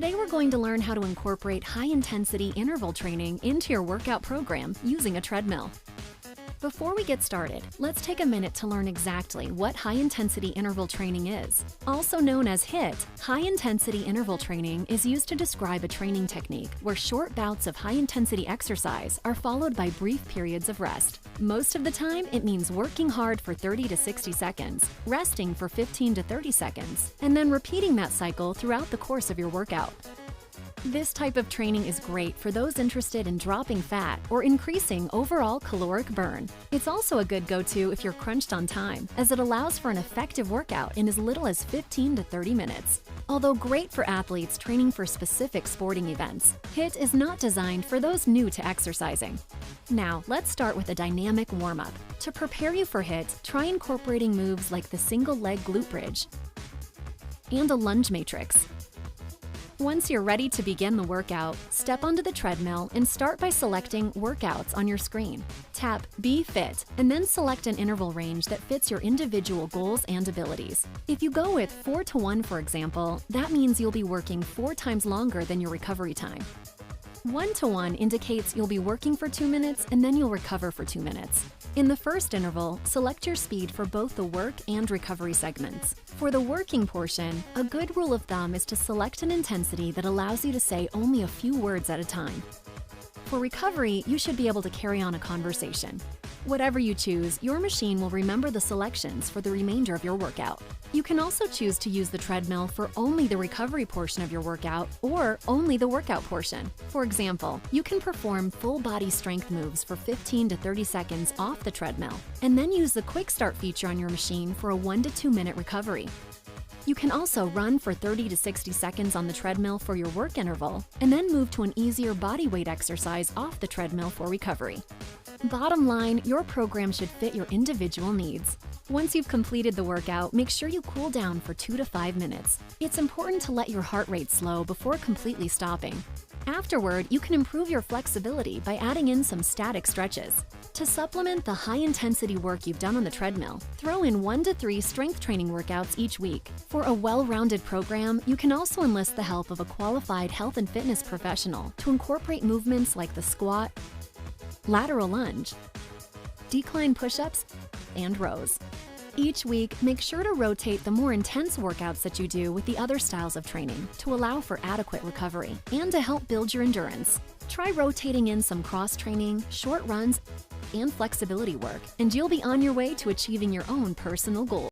Today we're going to learn how to incorporate high-intensity interval training into your workout program using a treadmill. Before we get started, let's take a minute to learn exactly what high-intensity interval training is. Also known as HIIT, high-intensity interval training is used to describe a training technique where short bouts of high-intensity exercise are followed by brief periods of rest. Most of the time, it means working hard for 30 to 60 seconds, resting for 15 to 30 seconds, and then repeating that cycle throughout the course of your workout. This type of training is great for those interested in dropping fat or increasing overall caloric burn. It's also a good go-to if you're crunched on time, as it allows for an effective workout in as little as 15 to 30 minutes. Although great for athletes training for specific sporting events, HIIT is not designed for those new to exercising. Now, let's start with a dynamic warm-up. To prepare you for HIIT, try incorporating moves like the single-leg glute bridge and a lunge matrix. Once you're ready to begin the workout, step onto the treadmill and start by selecting Workouts on your screen. Tap Be Fit and then select an interval range that fits your individual goals and abilities. If you go with 4 to 1, for example, that means you'll be working 4 times longer than your recovery time. 1 to 1 indicates you'll be working for 2 minutes and then you'll recover for 2 minutes. In the first interval, select your speed for both the work and recovery segments. For the working portion, a good rule of thumb is to select an intensity that allows you to say only a few words at a time. For recovery, you should be able to carry on a conversation. Whatever you choose, your machine will remember the selections for the remainder of your workout. You can also choose to use the treadmill for only the recovery portion of your workout or only the workout portion. For example, you can perform full body strength moves for 15 to 30 seconds off the treadmill, and then use the quick start feature on your machine for a 1 to 2 minute recovery. You can also run for 30 to 60 seconds on the treadmill for your work interval, and then move to an easier body weight exercise off the treadmill for recovery. Bottom line, your program should fit your individual needs. Once you've completed the workout, make sure you cool down for 2 to 5 minutes. It's important to let your heart rate slow before completely stopping. Afterward, you can improve your flexibility by adding in some static stretches. To supplement the high-intensity work you've done on the treadmill, throw in 1 to 3 strength training workouts each week. For a well-rounded program, you can also enlist the help of a qualified health and fitness professional to incorporate movements like the squat, lateral lunge, decline push-ups, and rows. Each week, make sure to rotate the more intense workouts that you do with the other styles of training to allow for adequate recovery and to help build your endurance. Try rotating in some cross-training, short runs, and flexibility work, and you'll be on your way to achieving your own personal goals.